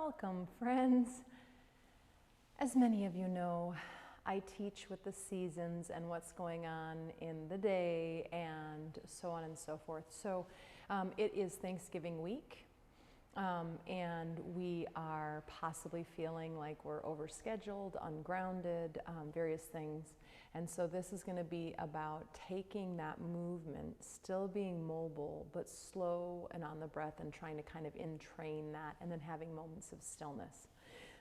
Welcome, friends. As many of you know, I teach with the seasons and what's going on in the day and so on and so forth. So it is Thanksgiving week, and we are possibly feeling like we're overscheduled, ungrounded, various things. And so this is going to be about taking that movement, still being mobile, but slow and on the breath, and trying to kind of entrain that, and then having moments of stillness.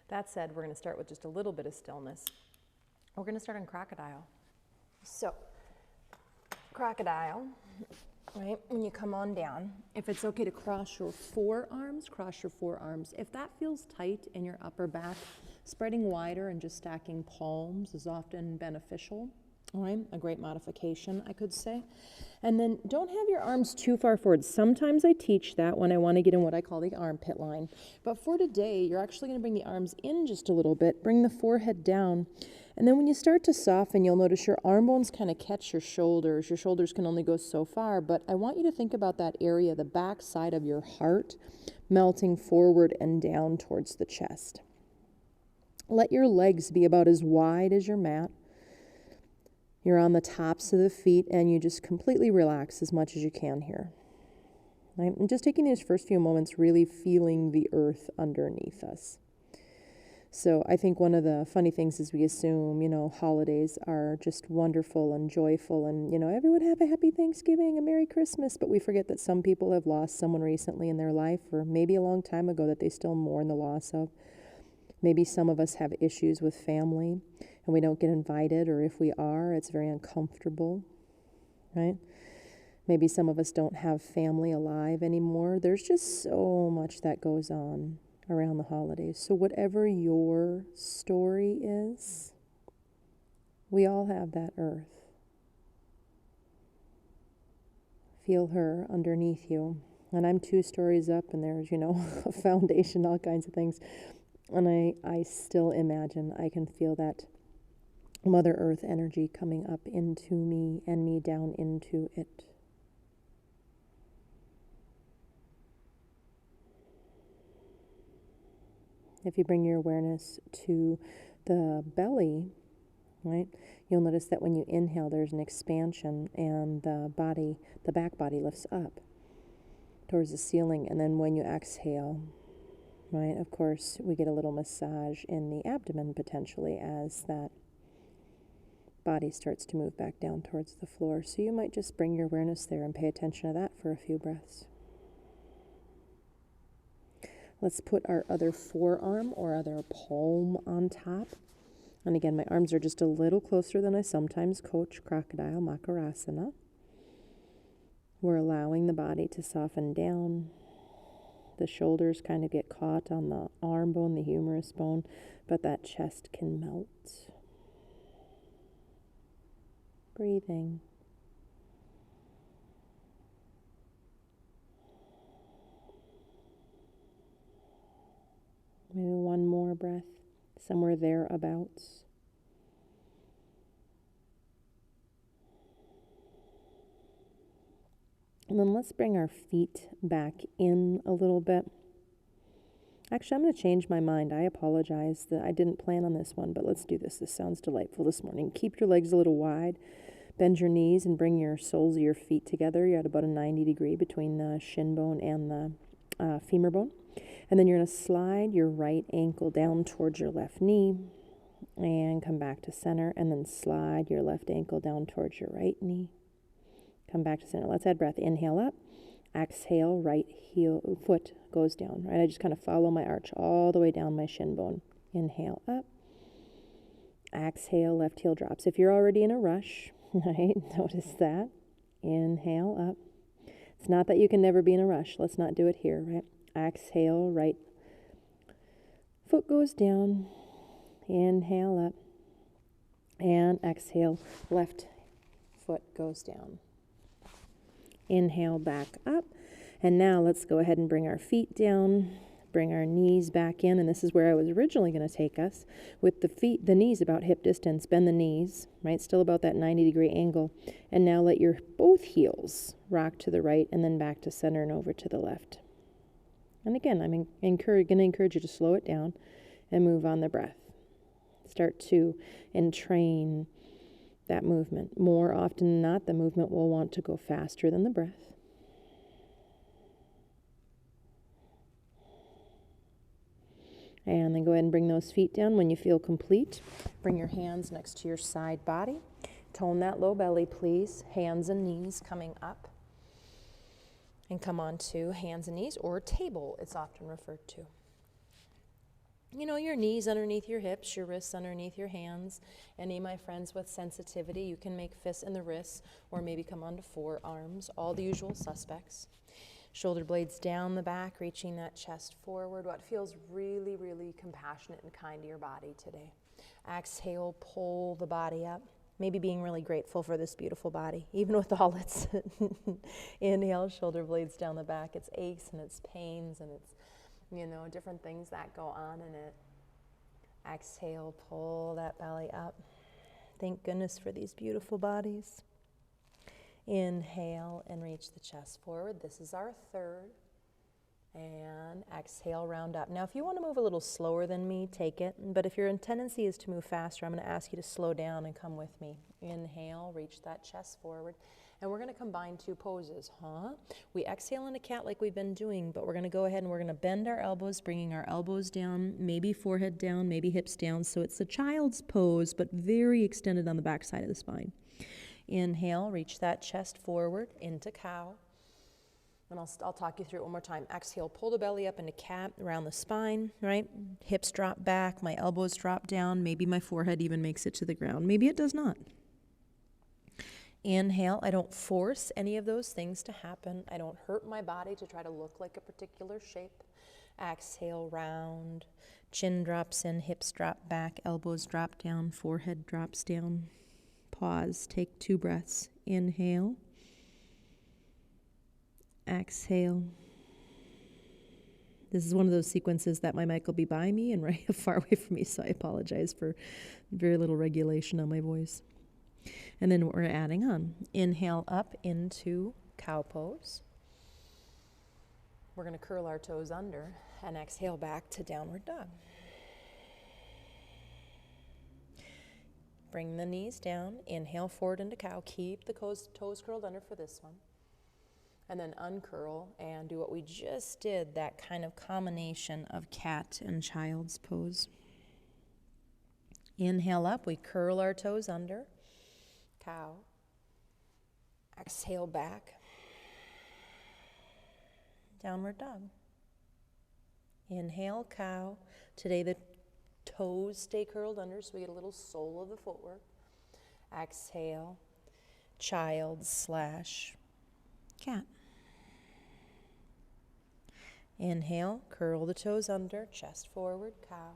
That said, we're going to start with just a little bit of stillness. We're going to start on Crocodile. So, Crocodile, right, when you come on down, if it's okay to cross your forearms, cross your forearms. If that feels tight in your upper back, spreading wider and just stacking palms is often beneficial, all right? A great modification, I could say. And then don't have your arms too far forward. Sometimes I teach that when I want to get in what I call the armpit line. But for today, you're actually going to bring the arms in just a little bit, bring the forehead down. And then when you start to soften, you'll notice your arm bones kind of catch your shoulders. Your shoulders can only go so far, but I want you to think about that area, the back side of your heart, melting forward and down towards the chest. Let your legs be about as wide as your mat. You're on the tops of the feet, and you just completely relax as much as you can here. Right? And just taking these first few moments, really feeling the earth underneath us. So I think one of the funny things is we assume, holidays are just wonderful and joyful, and, everyone have a happy Thanksgiving, a Merry Christmas, but we forget that some people have lost someone recently in their life, or maybe a long time ago, that they still mourn the loss of. Maybe some of us have issues with family and we don't get invited, or if we are, it's very uncomfortable, right? Maybe some of us don't have family alive anymore. There's just so much that goes on around the holidays. So whatever your story is, we all have that earth. Feel her underneath you. And I'm 2 stories up, and there's, a foundation, all kinds of things. And I still imagine I can feel that Mother Earth energy coming up into me and me down into it. If you bring your awareness to the belly, right, you'll notice that when you inhale, there's an expansion, and the back body lifts up towards the ceiling. And then when you exhale, right, of course, we get a little massage in the abdomen potentially as that body starts to move back down towards the floor. So you might just bring your awareness there and pay attention to that for a few breaths. Let's put our other forearm or other palm on top. And again, my arms are just a little closer than I sometimes coach, Crocodile, Makarasana. We're allowing the body to soften down. The shoulders kind of get caught on the arm bone, the humerus bone, but that chest can melt. Breathing. Maybe one more breath, somewhere thereabouts. And then let's bring our feet back in a little bit. Actually, I'm going to change my mind. I apologize that I didn't plan on this one, but let's do this. This sounds delightful this morning. Keep your legs a little wide. Bend your knees and bring your soles of your feet together. You're at about a 90 degree between the shin bone and the femur bone. And then you're going to slide your right ankle down towards your left knee and come back to center, and then slide your left ankle down towards your right knee. Come back to center. Let's add breath. Inhale up. Exhale, right foot goes down. Right? I just kind of follow my arch all the way down my shin bone. Inhale up. Exhale, left heel drops. If you're already in a rush, right, notice that. Inhale up. It's not that you can never be in a rush. Let's not do it here, right? Exhale, right foot goes down. Inhale up. And exhale, left foot goes down. Inhale, back up. And now let's go ahead and bring our feet down, bring our knees back in. And this is where I was originally going to take us, with the knees about hip distance. Bend the knees, right? Still about that 90 degree angle. And now let your both heels rock to the right and then back to center and over to the left. And again, I'm going to encourage you to slow it down and move on the breath. Start to entrain that movement. More often than not, the movement will want to go faster than the breath. And then go ahead and bring those feet down when you feel complete. Bring your hands next to your side body. Tone that low belly, please. Hands and knees coming up. And come on to hands and knees, or table, it's often referred to. You know, your knees underneath your hips, your wrists underneath your hands. Any of my friends with sensitivity, you can make fists in the wrists, or maybe come onto forearms, all the usual suspects. Shoulder blades down the back, reaching that chest forward. What feels really, really compassionate and kind to your body today. Exhale, pull the body up. Maybe being really grateful for this beautiful body, even with all its inhale, shoulder blades down the back, its aches and its pains and its, you know, different things that go on in it. Exhale, pull that belly up. Thank goodness for these beautiful bodies. Inhale and reach the chest forward. This is our third. And exhale, round up. Now, if you want to move a little slower than me, take it. But if your tendency is to move faster, I'm going to ask you to slow down and come with me. Inhale, reach that chest forward. And we're going to combine two poses, We exhale in a cat like we've been doing, but we're going to go ahead and we're going to bend our elbows, bringing our elbows down, maybe forehead down, maybe hips down. So it's a child's pose, but very extended on the back side of the spine. Inhale, reach that chest forward into cow. And I'll talk you through it one more time. Exhale, pull the belly up into cat around the spine, right? Hips drop back, my elbows drop down. Maybe my forehead even makes it to the ground. Maybe it does not. Inhale, I don't force any of those things to happen. I don't hurt my body to try to look like a particular shape. Exhale, round. Chin drops in, hips drop back, elbows drop down, forehead drops down. Pause, take 2 breaths. Inhale. Exhale. This is one of those sequences that my mic will be by me and right far away from me, so I apologize for very little regulation on my voice. And then we're adding on. Inhale up into cow pose. We're going to curl our toes under and exhale back to downward dog. Bring the knees down. Inhale forward into cow. Keep the toes curled under for this one. And then uncurl and do what we just did, that kind of combination of cat and child's pose. Inhale up, we curl our toes under, cow. Exhale back, downward dog. Inhale, cow. Today the toes stay curled under so we get a little sole of the footwork. Exhale, child/cat. Inhale, curl the toes under, chest forward, cow.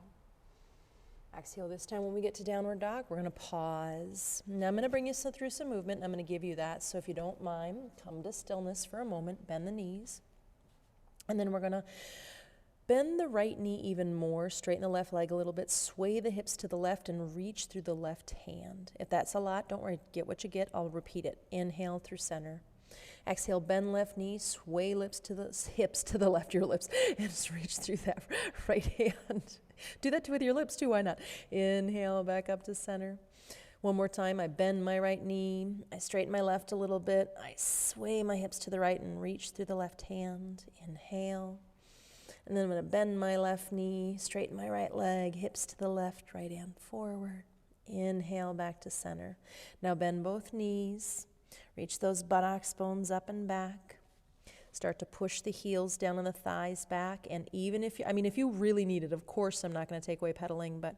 Exhale this time when we get to downward dog, we're going to pause. Now I'm going to bring you through some movement, and I'm going to give you that. So if you don't mind, come to stillness for a moment, bend the knees. And then we're going to bend the right knee even more, straighten the left leg a little bit, sway the hips to the left, and reach through the left hand. If that's a lot, don't worry, get what you get. I'll repeat it. Inhale through center. Exhale, bend left knee, sway hips to the left, your lips, and just reach through that right hand. Do that with your lips too, why not? Inhale, back up to center. One more time, I bend my right knee, I straighten my left a little bit, I sway my hips to the right and reach through the left hand. Inhale. And then I'm going to bend my left knee, straighten my right leg, hips to the left, right hand forward. Inhale, back to center. Now bend both knees. Reach those buttocks bones up and back. Start to push the heels down on the thighs back. And even if you really need it, of course I'm not going to take away pedaling, but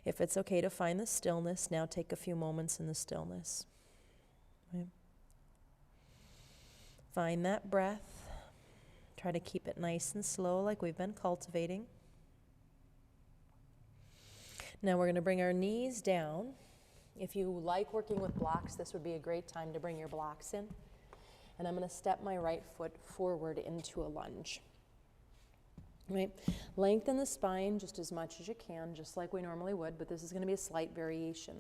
if it's okay to find the stillness, now take a few moments in the stillness. Right. Find that breath. Try to keep it nice and slow like we've been cultivating. Now we're going to bring our knees down. If you like working with blocks, this would be a great time to bring your blocks in. And I'm going to step my right foot forward into a lunge. Right? Lengthen the spine just as much as you can, just like we normally would, but this is going to be a slight variation.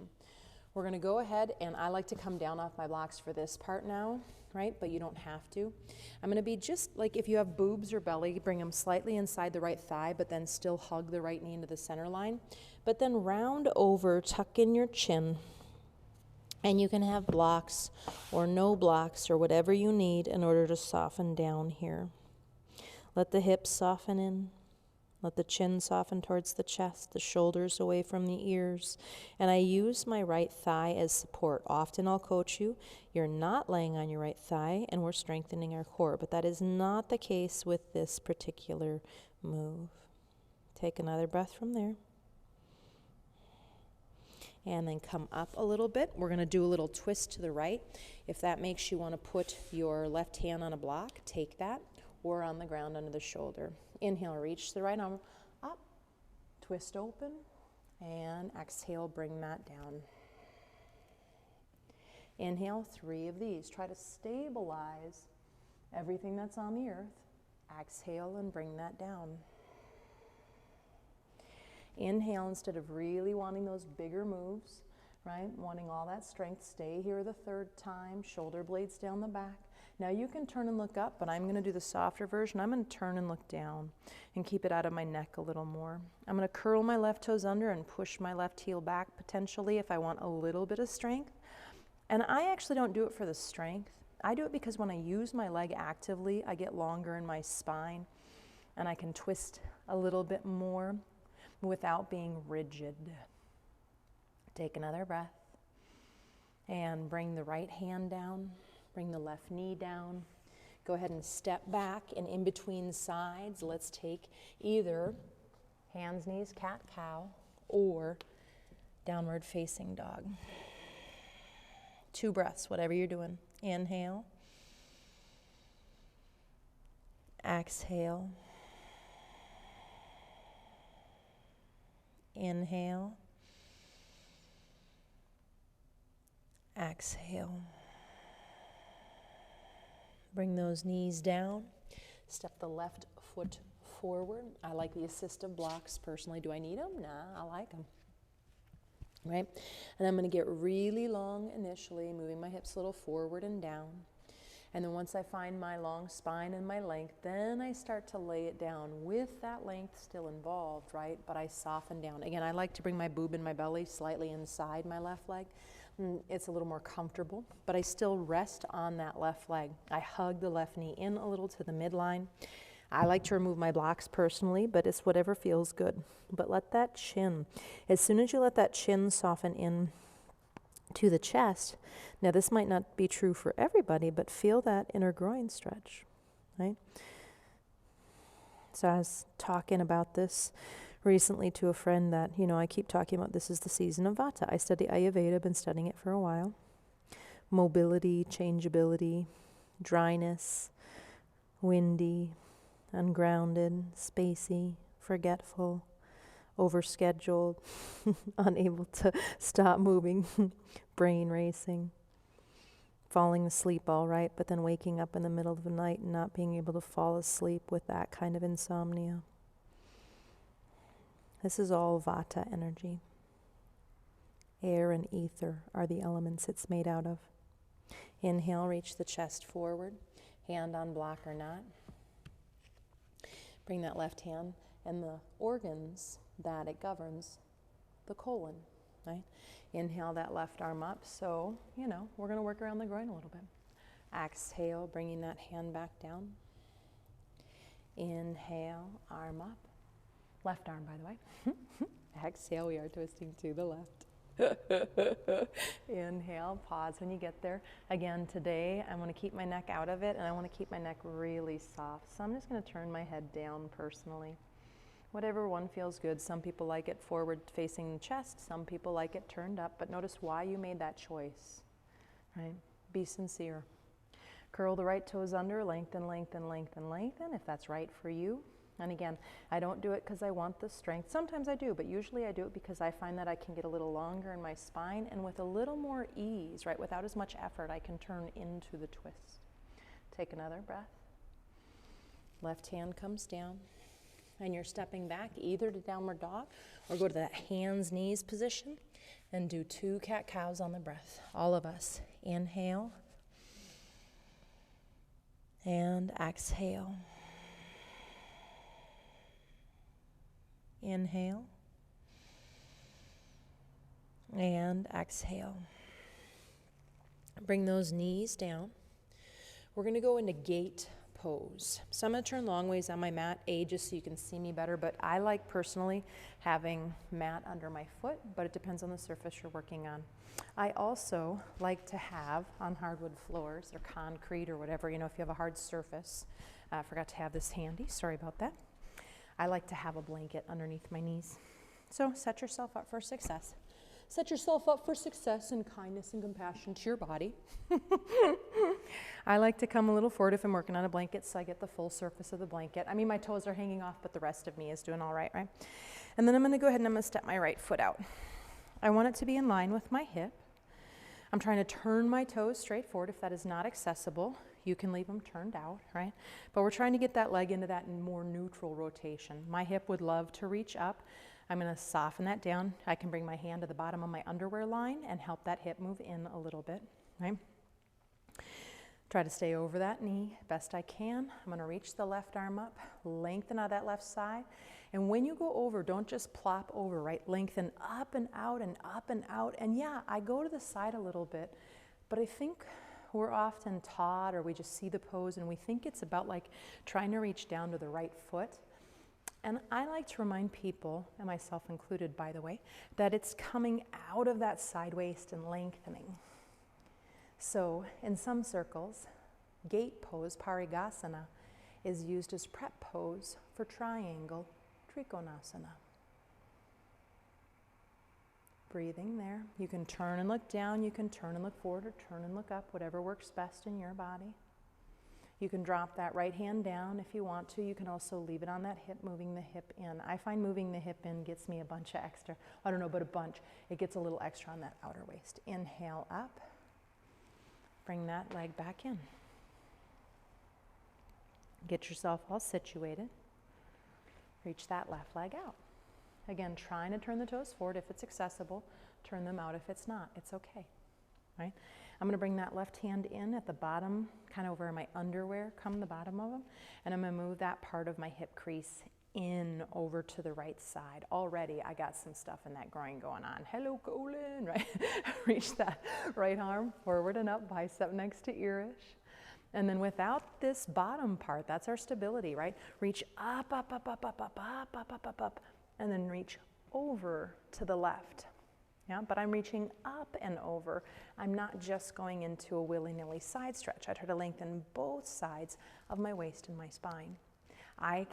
We're going to go ahead, and I like to come down off my blocks for this part now, right? But you don't have to. I'm going to be just like if you have boobs or belly, bring them slightly inside the right thigh, but then still hug the right knee into the center line. But then round over, tuck in your chin. And you can have blocks or no blocks or whatever you need in order to soften down here. Let the hips soften in. Let the chin soften towards the chest, the shoulders away from the ears. And I use my right thigh as support. Often I'll coach you, you're not laying on your right thigh and we're strengthening our core. But that is not the case with this particular move. Take another breath from there. And then come up a little bit. We're going to do a little twist to the right. If that makes you want to put your left hand on a block, take that, or on the ground under the shoulder. Inhale, reach the right arm up, twist open, and exhale, bring that down. Inhale, 3 of these. Try to stabilize everything that's on the earth. Exhale and bring that down. Inhale, instead of really wanting those bigger moves, right? Wanting all that strength, stay here the 3rd time, shoulder blades down the back. Now you can turn and look up, but I'm going to do the softer version. I'm going to turn and look down and keep it out of my neck a little more. I'm going to curl my left toes under and push my left heel back potentially if I want a little bit of strength. And I actually don't do it for the strength. I do it because when I use my leg actively, I get longer in my spine and I can twist a little bit more without being rigid. Take another breath and bring the right hand down. Bring the left knee down. Go ahead and step back, and in between sides, let's take either hands, knees, cat, cow, or downward facing dog. 2 breaths, whatever you're doing. Inhale. Exhale. Inhale. Exhale. Bring those knees down. Step the left foot forward. I like the assistive blocks personally. Do I need them? Nah, I like them. Right? And I'm going to get really long initially, moving my hips a little forward and down. And then once I find my long spine and my length, then I start to lay it down with that length still involved, right? But I soften down. Again, I like to bring my boob and my belly slightly inside my left leg. It's a little more comfortable, but I still rest on that left leg. I hug the left knee in a little to the midline. I like to remove my blocks personally, but it's whatever feels good. But let that chin, as soon as you let that chin soften in to the chest, now this might not be true for everybody, but feel that inner groin stretch, right? So I was talking about this recently to a friend that, I keep talking about this is the season of Vata. I study Ayurveda, been studying it for a while. Mobility, changeability, dryness, windy, ungrounded, spacey, forgetful, overscheduled, unable to stop moving, brain racing, falling asleep all right, but then waking up in the middle of the night and not being able to fall asleep with that kind of insomnia. This is all Vata energy. Air and ether are the elements it's made out of. Inhale, reach the chest forward, hand on block or not. Bring that left hand and the organs that it governs, the colon, right? Inhale that left arm up. So, we're going to work around the groin a little bit. Exhale, bringing that hand back down. Inhale, arm up. Left arm, by the way. Exhale, we are twisting to the left. Inhale, pause when you get there. Again, today I want to keep my neck out of it and I want to keep my neck really soft. So I'm just going to turn my head down personally. Whatever one feels good. Some people like it forward facing the chest. Some people like it turned up. But notice why you made that choice, right? Be sincere. Curl the right toes under, lengthen, lengthen, lengthen, lengthen if that's right for you. And again, I don't do it because I want the strength. Sometimes I do, but usually I do it because I find that I can get a little longer in my spine and with a little more ease, right? Without as much effort, I can turn into the twist. Take another breath. Left hand comes down. And you're stepping back either to downward dog or go to that hands, knees position and do 2 cat-cows on the breath. All of us. Inhale and exhale. Inhale and exhale. Bring those knees down. We're going to go into Gait Pose. So I'm going to turn long ways on my mat, just so you can see me better, but I like personally having mat under my foot, but it depends on the surface you're working on. I also like to have on hardwood floors or concrete or whatever, if you have a hard surface. I forgot to have this handy, sorry about that. I like to have a blanket underneath my knees. So set yourself up for success. Set yourself up for success and kindness and compassion to your body. I like to come a little forward if I'm working on a blanket so I get the full surface of the blanket. I mean, my toes are hanging off, but the rest of me is doing all right, right? And then I'm going to go ahead and I'm going to step my right foot out. I want it to be in line with my hip. I'm trying to turn my toes straight forward. If that is not accessible, you can leave them turned out, right? But we're trying to get that leg into that more neutral rotation. My hip would love to reach up. I'm going to soften that down. I can bring my hand to the bottom of my underwear line and help that hip move in a little bit, right? Try to stay over that knee best I can. I'm going to reach the left arm up, lengthen out that left side. And when you go over, don't just plop over, right? Lengthen up and out and up and out. And yeah, I go to the side a little bit, but I think we're often taught or we just see the pose and we think it's about like trying to reach down to the right foot. And I like to remind people, and myself included, by the way, that it's coming out of that side waist and lengthening. So in some circles, Gait Pose, Parigasana, is used as prep pose for triangle Trikonasana. Breathing there. You can turn and look down, you can turn and look forward, or turn and look up, whatever works best in your body. You can drop that right hand down if you want to. You can also leave it on that hip, moving the hip in. I find moving the hip in gets me a bunch of extra, I don't know, but a bunch. It gets a little extra on that outer waist. Inhale up. Bring that leg back in. Get yourself all situated. Reach that left leg out. Again, trying to turn the toes forward if it's accessible. Turn them out if it's not. It's okay, right? I'm going to bring that left hand in at the bottom, kind of where my underwear come the bottom of them, and I'm going to move that part of my hip crease in over to the right side. Already, I got some stuff in that groin going on. Hello, Colin, right? Reach that right arm forward and up, bicep next to earish. And then without this bottom part, that's our stability, right? Reach up, up, up, up, up, up, up, up, up, up, up, and then reach over to the left. Yeah, but I'm reaching up and over. I'm not just going into a willy-nilly side stretch. I try to lengthen both sides of my waist and my spine. I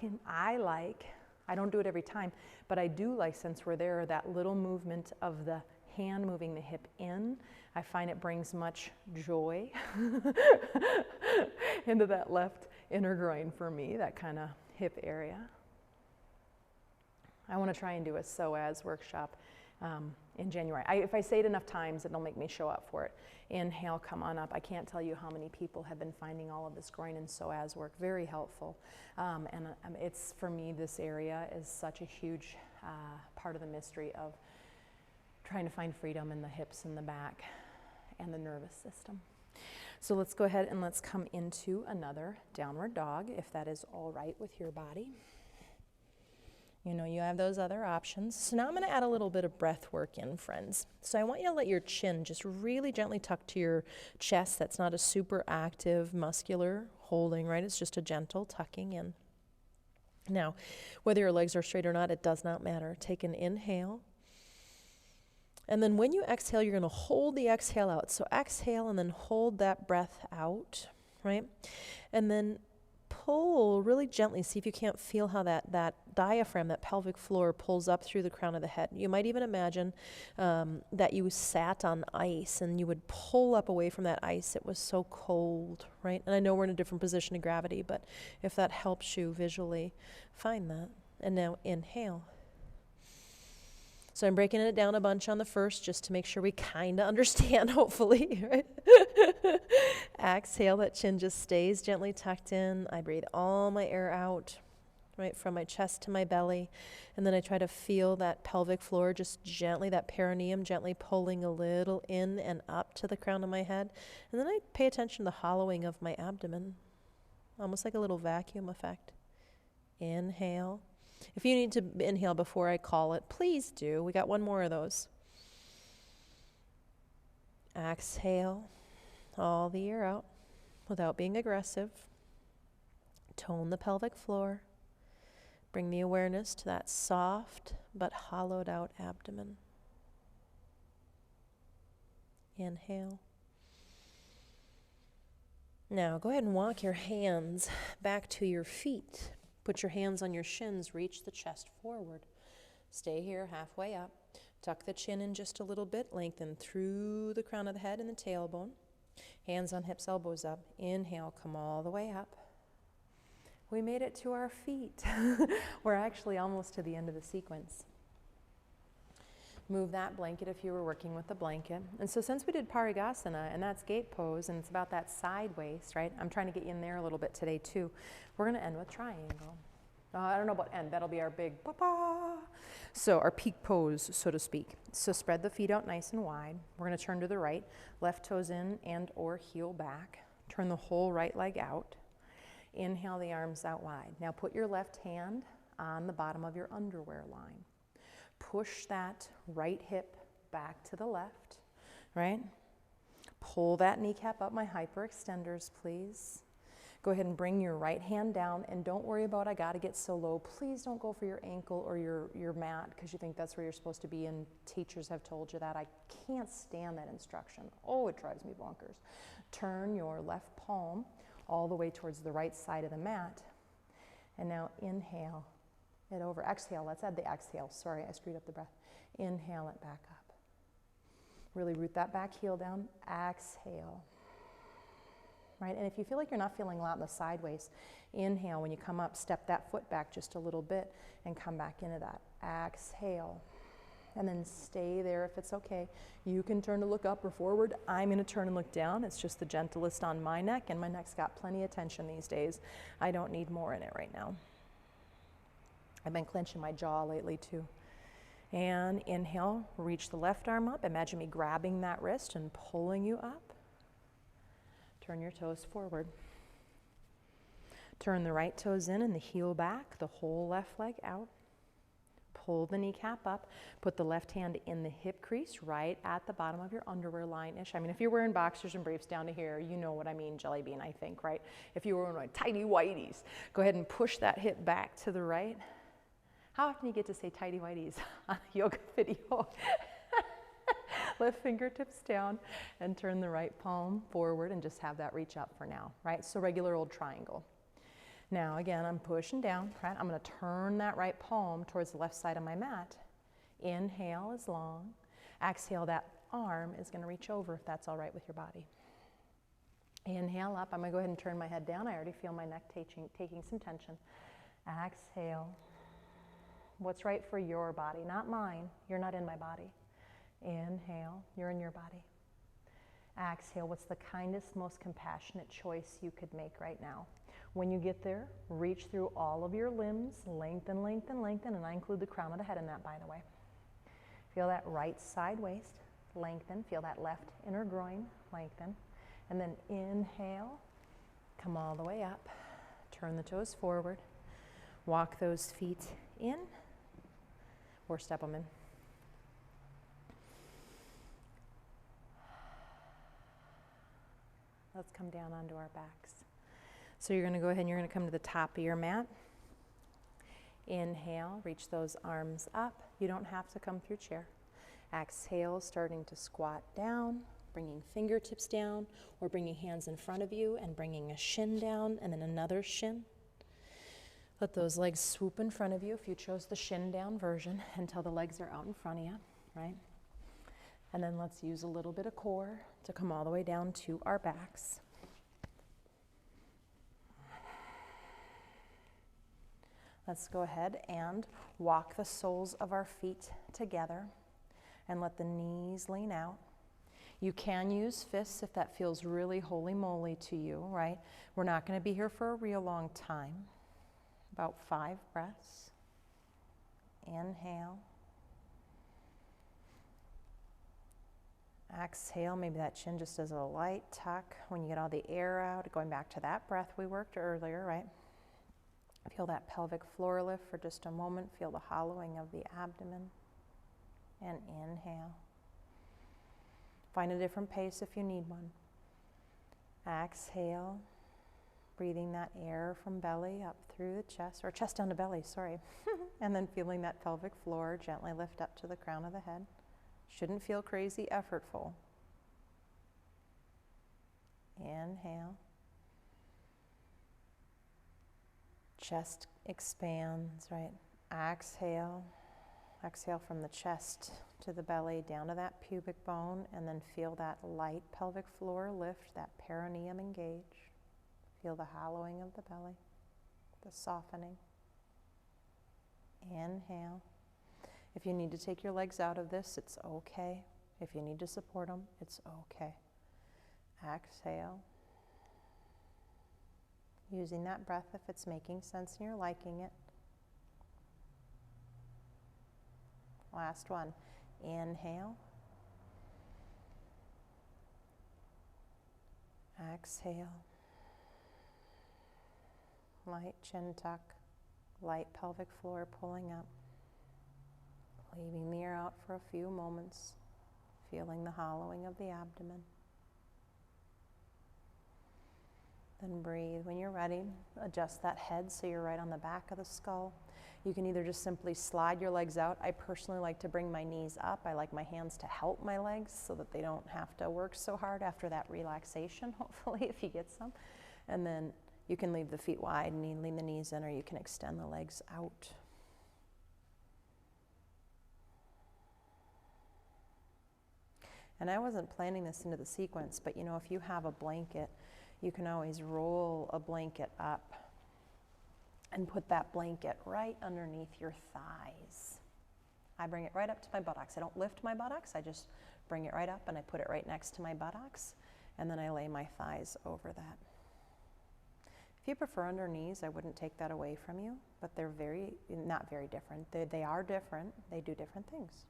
don't do it every time, but I do like, since we're there, that little movement of the hand moving the hip in. I find it brings much joy into that left inner groin for me, that kind of hip area. I want to try and do a psoas workshop in January. If I say it enough times, it'll make me show up for it. Inhale, come on up. I can't tell you how many people have been finding all of this groin and psoas work very helpful. And it's, for me, this area is such a huge part of the mystery of trying to find freedom in the hips and the back and the nervous system. So let's go ahead and let's come into another downward dog, if that is all right with your body. You know, you have those other options. So now I'm going to add a little bit of breath work in, friends. So I want you to let your chin just really gently tuck to your chest. That's not a super active muscular holding, right? It's just a gentle tucking in. Now, whether your legs are straight or not, it does not matter. Take an inhale. And then when you exhale, you're going to hold the exhale out. So exhale and then hold that breath out, right? And then pull really gently. See if you can't feel how that diaphragm, that pelvic floor, pulls up through the crown of the head. You might even imagine that you sat on ice and you would pull up away from that ice. It was so cold, right? And I know we're in a different position of gravity, but if that helps you visually, find that. And now inhale. So I'm breaking it down a bunch on the first just to make sure we kind of understand, hopefully, right? Exhale, that chin just stays gently tucked in. I breathe all my air out, right, from my chest to my belly. And then I try to feel that pelvic floor just gently, that perineum gently pulling a little in and up to the crown of my head. And then I pay attention to the hollowing of my abdomen, almost like a little vacuum effect. Inhale. If you need to inhale before I call it, please do. We got one more of those. Exhale all the air out without being aggressive. Tone the pelvic floor. Bring the awareness to that soft but hollowed out abdomen. Inhale. Now go ahead and walk your hands back to your feet. Put your hands on your shins, reach the chest forward. Stay here halfway up. Tuck the chin in just a little bit, lengthen through the crown of the head and the tailbone. Hands on hips, elbows up. Inhale, come all the way up. We made it to our feet. We're actually almost to the end of the sequence. Move that blanket if you were working with the blanket. And so since we did Parigasana, and that's Gait Pose, and it's about that side waist, right? I'm trying to get you in there a little bit today too. We're going to end with triangle. I don't know about end. That'll be our big pa-pa. So our peak pose, so to speak. So spread the feet out nice and wide. We're going to turn to the right. Left toes in and or heel back. Turn the whole right leg out. Inhale the arms out wide. Now put your left hand on the bottom of your underwear line. Push that right hip back to the left, right? Pull that kneecap up, my hyperextenders, please. Go ahead and bring your right hand down, and don't worry about, I gotta get so low. Please don't go for your ankle or your mat because you think that's where you're supposed to be, and teachers have told you that. I can't stand that instruction. Oh, it drives me bonkers. Turn your left palm all the way towards the right side of the mat, and now inhale it over. Exhale, let's add the exhale. Sorry, I screwed up the breath. Inhale it back up. Really root that back heel down. Exhale. Right, and if you feel like you're not feeling a lot in the side waist, inhale. When you come up, step that foot back just a little bit and come back into that. Exhale. And then stay there if it's okay. You can turn to look up or forward. I'm going to turn and look down. It's just the gentlest on my neck, and my neck's got plenty of tension these days. I don't need more in it right now. I've been clenching my jaw lately too. And inhale, reach the left arm up. Imagine me grabbing that wrist and pulling you up. Turn your toes forward. Turn the right toes in and the heel back, the whole left leg out. Pull the kneecap up. Put the left hand in the hip crease right at the bottom of your underwear line-ish. I mean, if you're wearing boxers and briefs down to here, you know what I mean, jelly bean, I think, right? If you were wearing like tighty whities, go ahead and push that hip back to the right. How often do you get to say tighty whities on a yoga video? Lift fingertips down and turn the right palm forward and just have that reach up for now, right? So regular old triangle. Now again, I'm pushing down, right? I'm going to turn that right palm towards the left side of my mat. Inhale is long. Exhale, that arm is going to reach over if that's all right with your body. Inhale up. I'm going to go ahead and turn my head down. I already feel my neck taking some tension. Exhale. What's right for your body, not mine. You're not in my body. Inhale, you're in your body. Exhale, what's the kindest, most compassionate choice you could make right now? When you get there, reach through all of your limbs, lengthen, lengthen, lengthen, and I include the crown of the head in that, by the way. Feel that right side waist, lengthen. Feel that left inner groin, lengthen. And then inhale, come all the way up. Turn the toes forward. Walk those feet in, or step them in. Let's come down onto our backs. So you're going to go ahead and you're going to come to the top of your mat. Inhale, reach those arms up. You don't have to come through chair. Exhale, starting to squat down, bringing fingertips down, or bringing hands in front of you and bringing a shin down and then another shin. Let those legs swoop in front of you if you chose the shin down version until the legs are out in front of you, right? And then let's use a little bit of core to come all the way down to our backs. Let's go ahead and walk the soles of our feet together and let the knees lean out. You can use fists if that feels really holy moly to you, right? We're not going to be here for a real long time. About 5 breaths. Inhale. Exhale, maybe that chin just does a light tuck when you get all the air out. Going back to that breath we worked earlier, right? Feel that pelvic floor lift for just a moment. Feel the hollowing of the abdomen. And inhale. Find a different pace if you need one. Exhale. Breathing that air from belly up through the chest, or chest down to belly, sorry. And then feeling that pelvic floor gently lift up to the crown of the head. Shouldn't feel crazy effortful. Inhale. Chest expands, right? Exhale. Exhale from the chest to the belly, down to that pubic bone, and then feel that light pelvic floor lift, that perineum engage. Feel the hollowing of the belly, the softening. Inhale. If you need to take your legs out of this, it's okay. If you need to support them, it's okay. Exhale. Using that breath if it's making sense and you're liking it. Last one. Inhale. Exhale. Light chin tuck, light pelvic floor pulling up. Leaving the air out for a few moments, feeling the hollowing of the abdomen. Then breathe. When you're ready, adjust that head so you're right on the back of the skull. You can either just simply slide your legs out. I personally like to bring my knees up. I like my hands to help my legs so that they don't have to work so hard after that relaxation, hopefully, if you get some. And then you can leave the feet wide and lean the knees in, or you can extend the legs out. And I wasn't planning this into the sequence, but you know, if you have a blanket, you can always roll a blanket up and put that blanket right underneath your thighs. I bring it right up to my buttocks. I don't lift my buttocks, I just bring it right up and I put it right next to my buttocks, and then I lay my thighs over that. If you prefer under knees, I wouldn't take that away from you, but they're not very different. They are different, they do different things.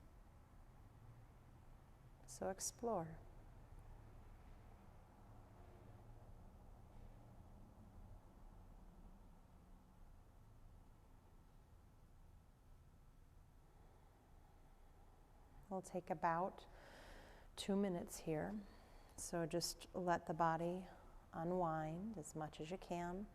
So explore. We'll take about 2 minutes here. So just let the body unwind as much as you can.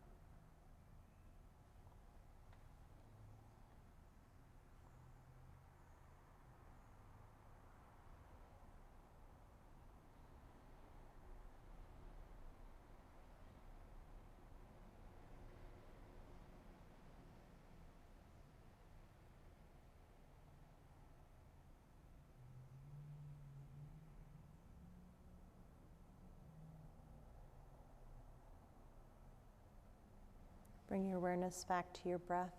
Bring your awareness back to your breath.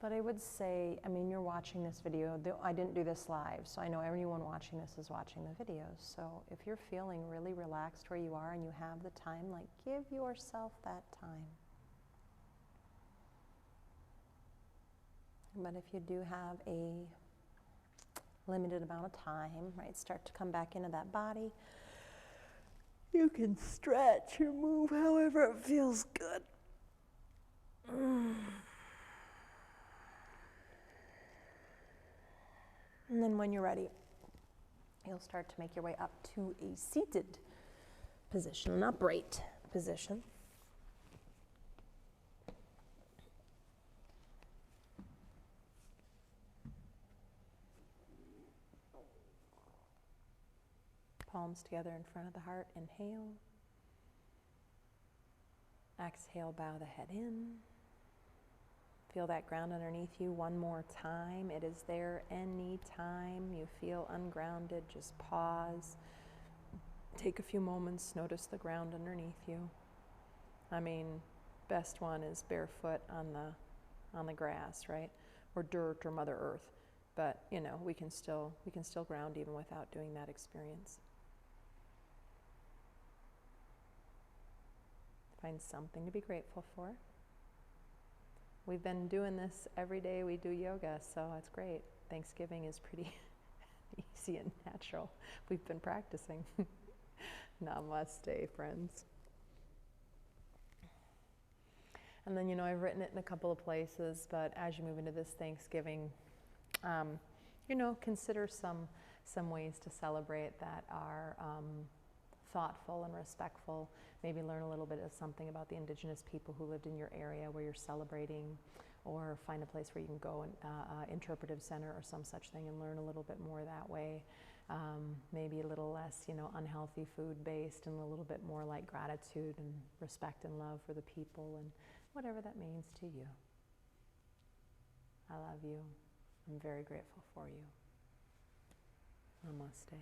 But I would say, I mean, you're watching this video. I didn't do this live, so I know everyone watching this is watching the videos. So if you're feeling really relaxed where you are and you have the time, like, give yourself that time. But if you do have a limited amount of time, right, start to come back into that body. You can stretch or move however it feels good. And then when you're ready, you'll start to make your way up to a seated position, an upright position. Palms together in front of the heart. Inhale. Exhale, bow the head in. Feel that ground underneath you one more time. It is there anytime you feel ungrounded. Just pause. Take a few moments. Notice the ground underneath you. I mean, best one is barefoot on the grass, right? Or dirt or Mother Earth. But you know, we can still ground even without doing that experience. Find something to be grateful for. we've been doing this every day we do yoga, so it's great. Thanksgiving is pretty easy and natural. We've been practicing. Namaste, friends. And then, I've written it in a couple of places, but as you move into this Thanksgiving, consider some ways to celebrate that are thoughtful and respectful. Maybe learn a little bit of something about the indigenous people who lived in your area where you're celebrating, or find a place where you can go, an interpretive center or some such thing, and learn a little bit more that way. Maybe a little less, unhealthy food based, and a little bit more like gratitude and respect and love for the people, and whatever that means to you. I love you. I'm very grateful for you. Namaste.